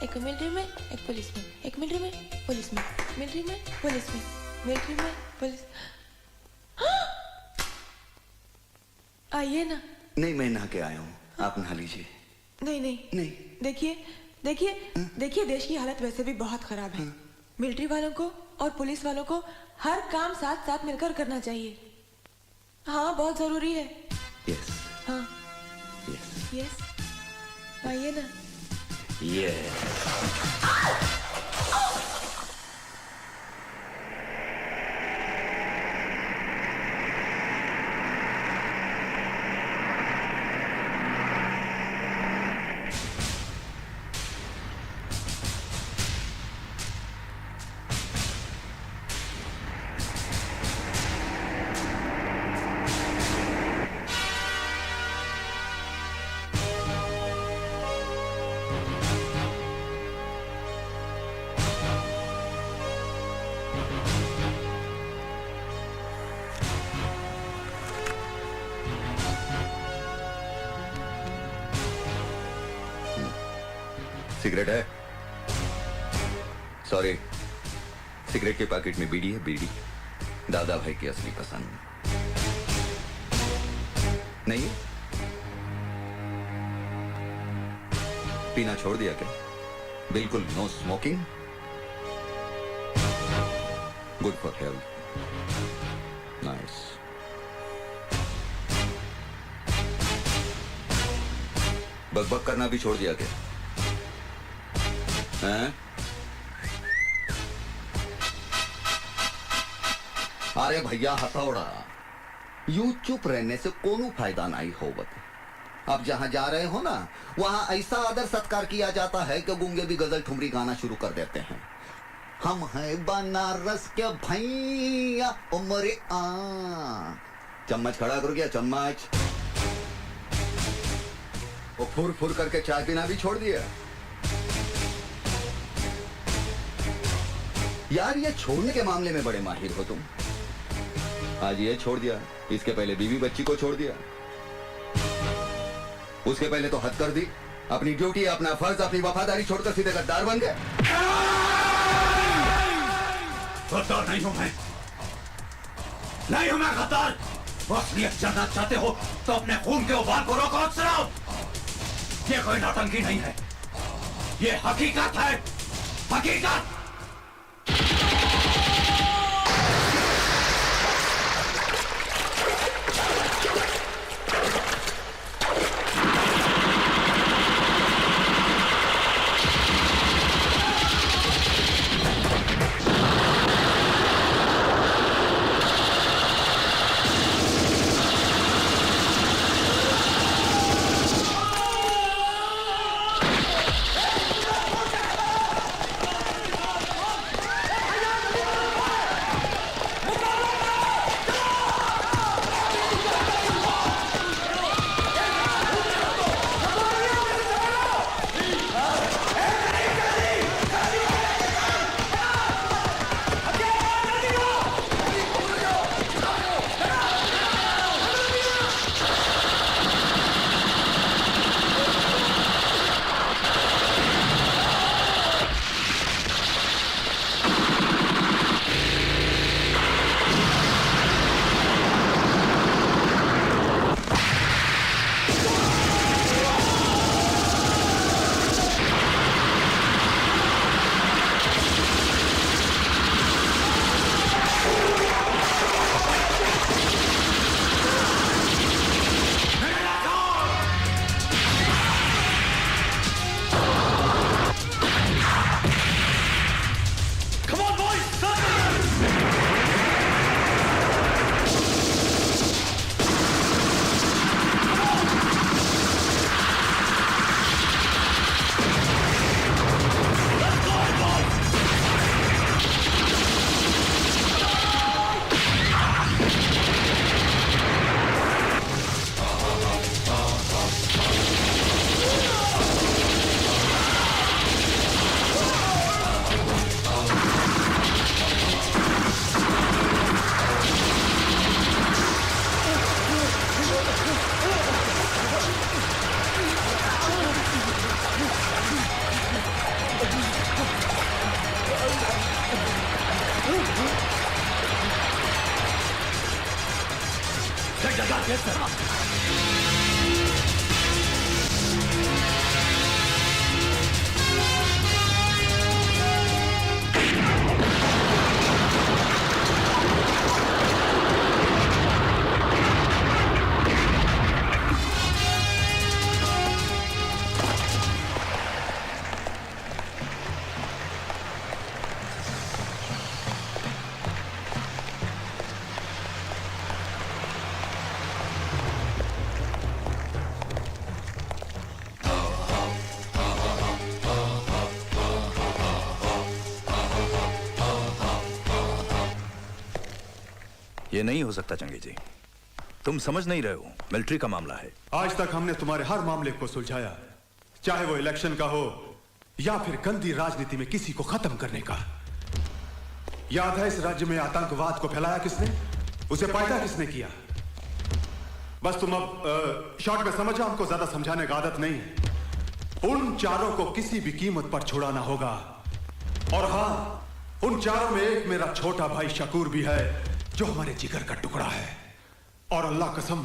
एक मिलिट्री में, एक पुलिस में, एक मिलिट्री में, पुलिस में, मिलिट्री में, पुलिस में, मिलिट्री में, पुलिस। आइए ना। नहीं, मैं नहा के आया हूँ, आप नहा लीजिए। नहीं नहीं नहीं। देखिए देखिए देखिए, देश की हालत वैसे भी बहुत खराब है। मिलिट्री वालों को और पुलिस वालों को हर काम साथ साथ मिलकर करना चाहिए। हाँ, बहुत जरूरी है। यस। हाँ। यस। यस, आइए ना। यस। सिगरेट है? सॉरी, सिगरेट के पैकेट में बीड़ी है, बीड़ी। दादा भाई की असली पसंद नहीं है? पीना छोड़ दिया क्या? बिल्कुल no smoking? Good for health. Nice. बकबक करना भी छोड़ दिया क्या? हैं? अरे भैया हथौड़ा, यूं चुप रहने से कोनो फायदा नहीं होवत। अब जहां जा रहे हो ना, वहां ऐसा आदर सत्कार किया जाता है कि गूंगे भी गजल ठुमरी गाना शुरू कर देते हैं। हम हैं बनारस के भैया उमरे आ। चम्मच खड़ा करो क्या? चम्मच। वो फुर फुर करके चाय पीना भी छोड़ दिया। यार, ये छोड़ने के मामले में बड़े माहिर हो तुम। आज ये छोड़ दिया, इसके पहले बीवी बच्ची को छोड़ दिया, उसके पहले तो हद कर दी। अपनी ड्यूटी, अपना फर्ज, अपनी वफादारी छोड़कर सीधे गद्दार बन गए। गद्दार नहीं हूं मैं, नहीं हूं मैं गद्दार। असलियत जानना चाहते हो तो अपने खून के उबाल को रोको अफसरों। ये कोई नौटंकी नहीं है, ये हकीकत है, हकीकत। Yes sir. ये नहीं हो सकता चंगी जी, तुम समझ नहीं रहे हो, मिलिट्री का मामला है। आज तक हमने तुम्हारे हर मामले को सुलझाया, चाहे वो इलेक्शन का हो या फिर गंदी राजनीति में किसी को खत्म करने का। याद है इस राज्य में आतंकवाद को फैलाया किसने, उसे पैदा किसने किया? बस तुम अब शॉर्ट में समझो, हमको ज्यादा समझाने का आदत नहीं है। उन चारों को किसी भी कीमत पर छुड़ाना होगा। और हां, उन चारों में एक मेरा छोटा भाई शकूर भी है, जो हमारे जिगर का टुकड़ा है। और अल्लाह कसम,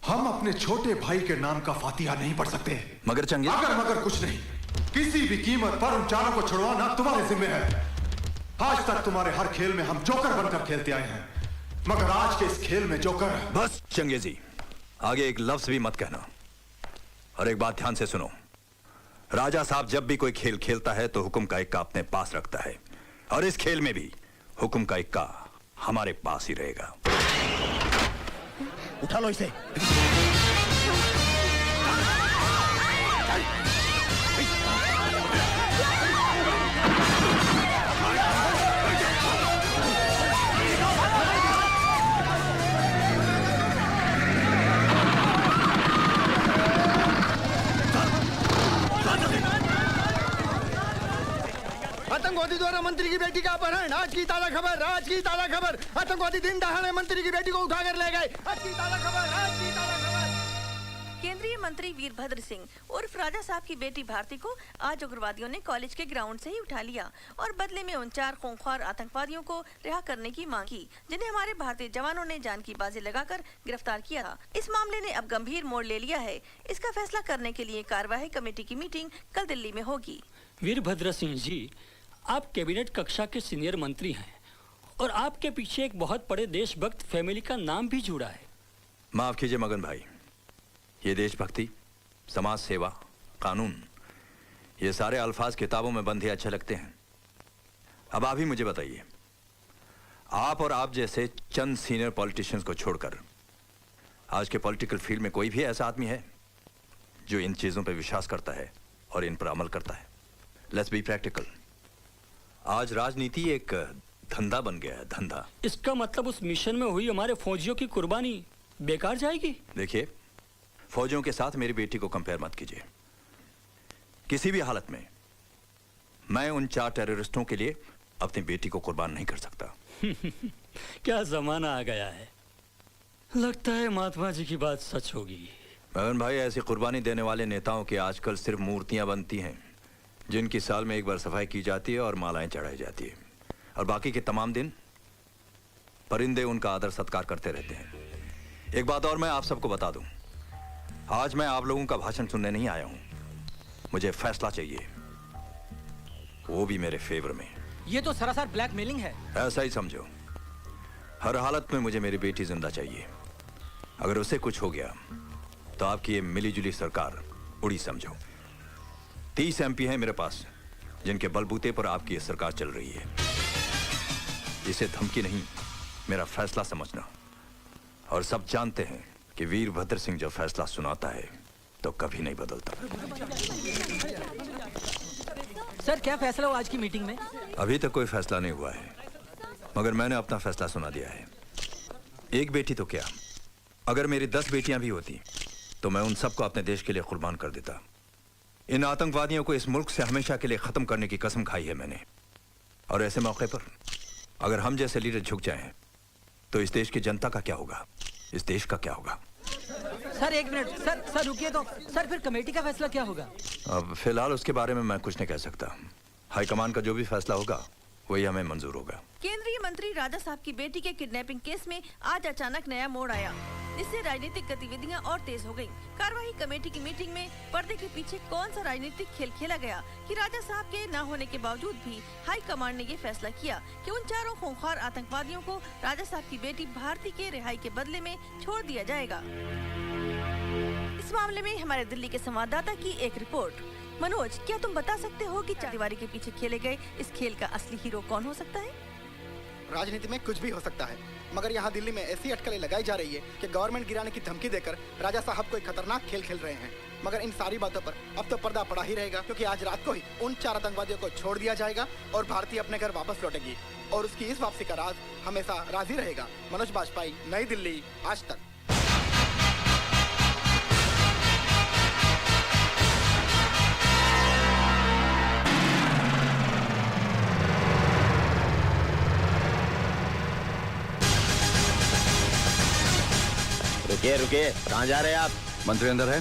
हम अपने छोटे भाई के नाम का फातिहा नहीं पढ़ सकते। मगर चंगी, अगर मगर कुछ नहीं, किसी भी कीमत पर उन चारों को छुड़वाना तुम्हारे जिम्मे है। आज तक तुम्हारे हर खेल में हम जोकर बनकर खेलते आए हैं, मगर आज के इस खेल में जोकर। बस चंगे जी, आगे एक लफ्ज भी मत कहना। और एक बात ध्यान से सुनो, राजा साहब जब भी कोई खेल खेलता है तो हुक्म का इक्का अपने पास रखता है, और इस खेल में भी हुक्म का इक्का हमारे पास ही रहेगा। उठा लो इसे। आतंकवादी द्वारा मंत्री की बेटी का अपहरण, आज की ताजा खबर, आज की ताजा खबर। आतंकवादी दिन दहाड़े मंत्री की बेटी को उठाकर ले गए, आज की ताजा खबर, आज की ताजा खबर। केंद्रीय मंत्री वीरभद्र सिंह उर्फ राजा साहब की बेटी भारती को आज उग्रवादियों ने कॉलेज के ग्राउंड से ही उठा लिया और बदले में उन 4 खूंखार आतंकवादियों को रिहा करने की मांग की, जिन्हें हमारे भारतीय जवानों ने जान की बाजी लगाकर गिरफ्तार किया था। इस मामले ने अब गंभीर मोड़ ले लिया है। इसका फैसला करने के लिए कार्यवाही कमेटी की मीटिंग कल दिल्ली में होगी। वीरभद्र सिंह जी, आप कैबिनेट कक्षा के सीनियर मंत्री हैं और आपके पीछे एक बहुत बड़े देशभक्त फैमिली का नाम भी जुड़ा है। माफ कीजिए मगन भाई, ये देशभक्ति, समाज सेवा, कानून, ये सारे अल्फाज किताबों में बंद ही अच्छे लगते हैं। अब आप ही मुझे बताइए, आप और आप जैसे चंद सीनियर पॉलिटिशियंस को छोड़कर आज के पॉलिटिकल फील्ड में कोई भी ऐसा आदमी है जो इन चीजों पर विश्वास करता है और इन पर अमल करता है? Let's be practical. आज राजनीति एक धंधा बन गया है, धंधा। इसका मतलब उस मिशन में हुई हमारे फौजियों की कुर्बानी बेकार जाएगी? देखिए, फौजियों के साथ मेरी बेटी को कंपेयर मत कीजिए। किसी भी हालत में मैं उन 4 टेररिस्टों के लिए अपनी बेटी को कुर्बान नहीं कर सकता। क्या जमाना आ गया है, लगता है महात्मा जी की बात सच होगी। मगन भाई, ऐसी कुर्बानी देने वाले नेताओं की आजकल सिर्फ मूर्तियां बनती हैं, जिनकी साल में एक बार सफाई की जाती है और मालाएं चढ़ाई जाती है, और बाकी के तमाम दिन परिंदे उनका आदर सत्कार करते रहते हैं। एक बात और मैं आप सबको बता दूं, आज मैं आप लोगों का भाषण सुनने नहीं आया हूं, मुझे फैसला चाहिए, वो भी मेरे फेवर में। ये तो सरासर ब्लैकमेलिंग है। ऐसा ही समझो। हर हालत में मुझे मेरी बेटी जिंदा चाहिए। अगर उसे कुछ हो गया तो आपकी ये मिलीजुली सरकार उड़ी समझो। 30 MP हैं मेरे पास, जिनके बलबूते पर आपकी ये सरकार चल रही है। इसे धमकी नहीं, मेरा फैसला समझना। और सब जानते हैं कि वीरभद्र सिंह जब फैसला सुनाता है तो कभी नहीं बदलता। सर, क्या फैसला हुआ आज की मीटिंग में? अभी तक कोई फैसला नहीं हुआ है, मगर मैंने अपना फैसला सुना दिया है। एक बेटी तो क्या, अगर मेरी 10 बेटियां भी होती तो मैं उन सबको अपने देश के लिए कुर्बान कर देता। इन आतंकवादियों को इस मुल्क से हमेशा के लिए खत्म करने की कसम खाई है मैंने। और ऐसे मौके पर अगर हम जैसे लीडर झुक जाएं तो इस देश की जनता का क्या होगा, इस देश का क्या होगा? सर एक मिनट, सर रुकिए तो। सर फिर कमेटी का फैसला क्या होगा? अब फिलहाल उसके बारे में मैं कुछ नहीं कह सकता। हाईकमान का जो भी फैसला होगा वही हमें मंजूर होगा। केंद्रीय मंत्री राजा साहब की बेटी के किडनैपिंग केस में आज अचानक नया मोड़ आया। इससे राजनीतिक गतिविधियां और तेज हो गयी। कार्यवाही कमेटी की मीटिंग में पर्दे के पीछे कौन सा राजनीतिक खेल खेला गया कि राजा साहब के न होने के बावजूद भी हाई कमांड ने ये फैसला किया कि उन चारों खूंखार आतंकवादियों को राजा साहब की बेटी भारती के रिहाई के बदले में छोड़ दिया जाएगा। इस मामले में हमारे दिल्ली के संवाददाता की एक रिपोर्ट। मनोज, क्या तुम बता सकते हो कि चारदीवारी के पीछे खेले गए इस खेल का असली हीरो कौन हो सकता है? राजनीति में कुछ भी हो सकता है, मगर यहाँ दिल्ली में ऐसी अटकलें लगाई जा रही है कि गवर्नमेंट गिराने की धमकी देकर राजा साहब को एक खतरनाक खेल खेल रहे हैं। मगर इन सारी बातों पर अब तो पर्दा पड़ा ही रहेगा, क्योंकि आज रात को ही उन 4 आतंकवादियों को छोड़ दिया जाएगा और भारती अपने घर वापस लौटेगी और उसकी इस वापसी का राज हमेशा राज ही रहेगा। मनोज बाजपेयी, नई दिल्ली, आज तक। रुकिए रुकिए, कहाँ जा रहे हैं आप? मंत्री अंदर है।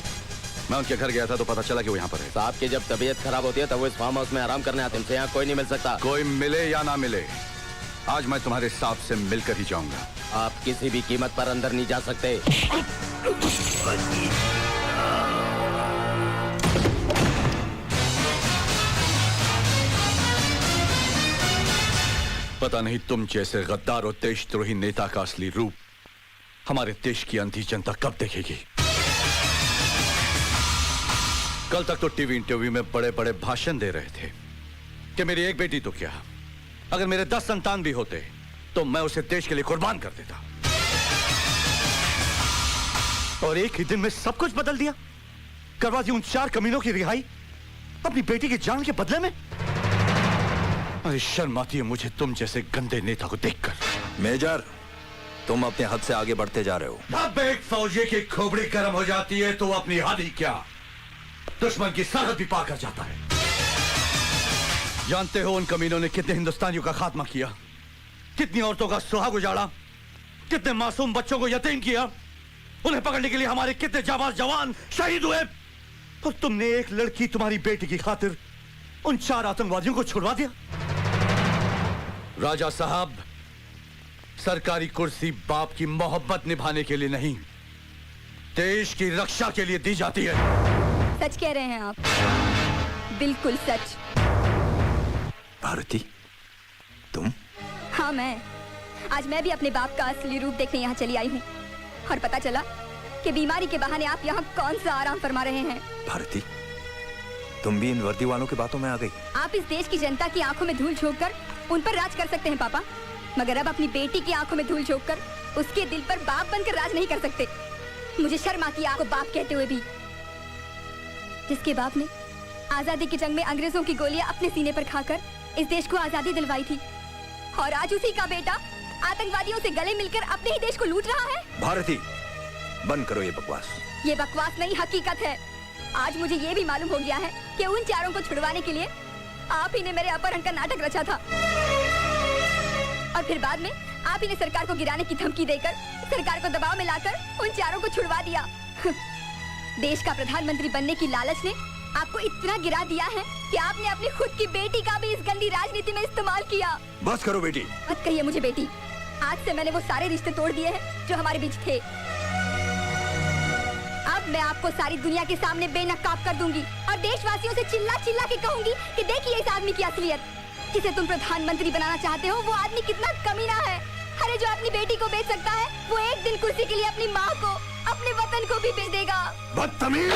मैं उनके घर गया था तो पता चला कि वो यहाँ पर है। साहब की जब तबीयत खराब होती है तब वो इस फार्म हाउस में आराम करने आते हैं। इनसे यहाँ कोई नहीं मिल सकता। कोई मिले या ना मिले, आज मैं तुम्हारे साहब से मिलकर ही जाऊंगा। आप किसी भी कीमत पर अंदर नहीं जा सकते। पता नहीं तुम जैसे गद्दार और देशद्रोही नेता का असली रूप हमारे देश की अंधी जनता कब देखेगी। कल तक तो टीवी इंटरव्यू में बड़े बड़े भाषण दे रहे थे कि मेरी एक बेटी तो क्या, अगर मेरे 10 संतान भी होते तो मैं उसे देश के लिए कुर्बान कर देता। और एक ही दिन में सब कुछ बदल दिया। करवा दी उन 4 कमीनों की रिहाई अपनी बेटी की जान के बदले में। अरे शर्म आती है मुझे तुम जैसे गंदे नेता को देखकर। मेजर, तुम अपने हद से आगे बढ़ते जा रहे हो। अब एक फौजी की खोपड़ी गर्म हो जाती है तो वो अपनी हद ही क्या, दुश्मन की सरहद भी पार कर जाता है। जानते हो उन कमीनों ने कितने हिंदुस्तानियों का खात्मा किया, कितनी औरतों का सुहाग उजाड़ा, कितने मासूम बच्चों को यतीम किया। उन्हें पकड़ने के लिए हमारे कितने जाबाज जवान शहीद हुए। और तुमने एक लड़की, तुम्हारी बेटी की खातिर उन 4 आतंकवादियों को छुड़वा दिया। राजा साहब, सरकारी कुर्सी बाप की मोहब्बत निभाने के लिए नहीं, देश की रक्षा के लिए दी जाती है। सच कह रहे हैं आप, बिल्कुल सच। भारती, तुम? हाँ, आज मैं भी अपने बाप का असली रूप देखने यहाँ चली आई हूँ और पता चला कि बीमारी के बहाने आप यहाँ कौन सा आराम फरमा रहे हैं। भारती, तुम भी इन वर्दी वालों की बातों में आ गई। आप इस देश की जनता की आंखों में धूल झोंककर उन पर राज कर सकते हैं पापा, मगर अब अपनी बेटी की आंखों में धूल झोंककर उसके दिल पर बाप बनकर राज नहीं कर सकते। मुझे शर्म आती है आपको बाप कहते हुए भी। जिसके बाप ने आजादी की जंग में अंग्रेजों की गोलियां अपने सीने पर खाकर इस देश को आजादी दिलवाई थी, और आज उसी का बेटा आतंकवादियों से गले मिलकर अपने ही देश को लूट रहा है। भारती, बंद करो ये बकवास। ये बकवास नहीं, हकीकत है। आज मुझे ये भी मालूम हो गया है कि उन 4 को छुड़वाने के लिए आप ही ने मेरे अपहरण का नाटक रचा था, और फिर बाद में आप ही ने सरकार को गिराने की धमकी देकर सरकार को दबाव में लाकर उन 4 को छुड़वा दिया। देश का प्रधानमंत्री बनने की लालच ने आपको इतना गिरा दिया है कि आपने अपनी खुद की बेटी का भी इस गंदी राजनीति में इस्तेमाल किया। बस करो बेटी। मत कहिए मुझे बेटी। आज से मैंने वो सारे रिश्ते तोड़ दिए हैं जो हमारे बीच थे। अब मैं आपको सारी दुनिया के सामने बेनकाब कर दूंगी और देशवासियों से चिल्ला चिल्ला के कहूंगी कि देखिए इस आदमी की असलियत। जिसे तुम प्रधानमंत्री बनाना चाहते हो वो आदमी कितना कमीना है। अरे जो अपनी बेटी को बेच सकता है वो एक दिन कुर्सी के लिए अपनी माँ को, अपने वतन को भी बेच देगा। बदतमीज!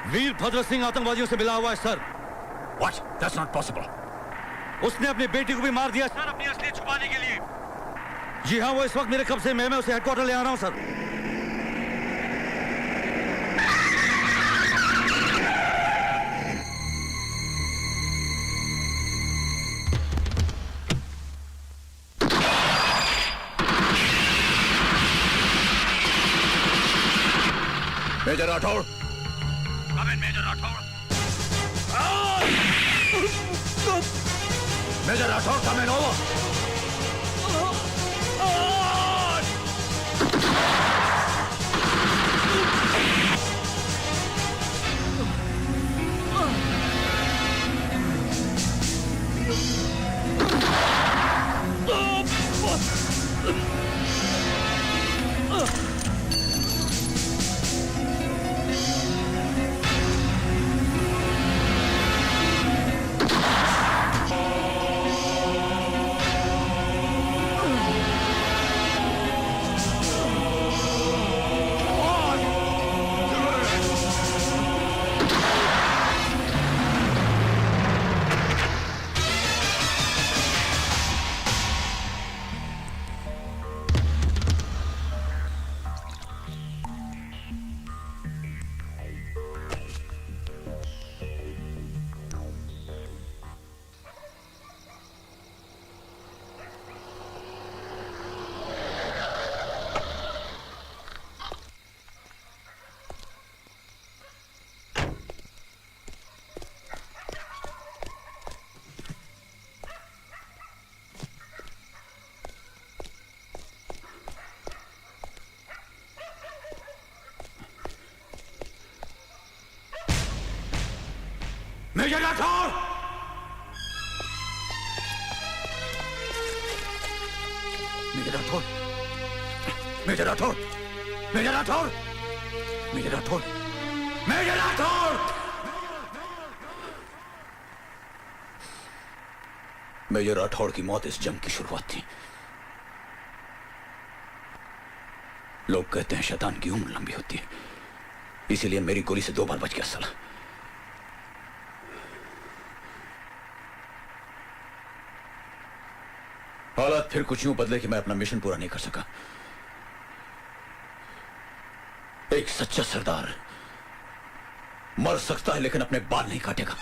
वीरभद्र सिंह आतंकवादियों से मिला हुआ है sir. What? That's not possible. उसने अपनी बेटी को भी मार दिया सर, अपनी असलियत छुपाने के लिए। जी हाँ, वो इस वक्त मेरे कब्जे में, मैं उसे हेडक्वार्टर ले आ रहा हूँ sir. Major Rathore. Major Rathore. Major Rathore, come in over. Major Rathore! Major Rathore! Major Rathore! Major Rathore! Major Rathore! Major Rathore! Major Rathore की मौत इस जंग की शुरुआत थी। लोग कहते हैं शैतान की उम्र लंबी होती है, इसीलिए मेरी गोली से 2 बार बच गया साला। हालात फिर कुछ यूं बदले कि मैं अपना मिशन पूरा नहीं कर सका। एक सच्चा सरदार मर सकता है लेकिन अपने बाल नहीं काटेगा।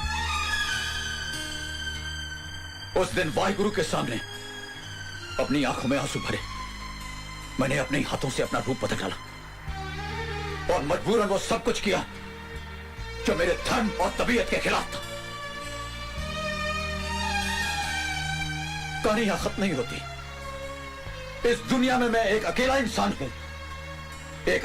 उस दिन वाहिगुरु के सामने अपनी आंखों में आंसू भरे मैंने अपने हाथों से अपना रूप बदल डाला और मजबूरन वो सब कुछ किया जो मेरे धर्म और तबीयत के खिलाफ था। कहानी यहां खत्म नहीं होती। इस दुनिया में मैं एक अकेला इंसान हूं, एक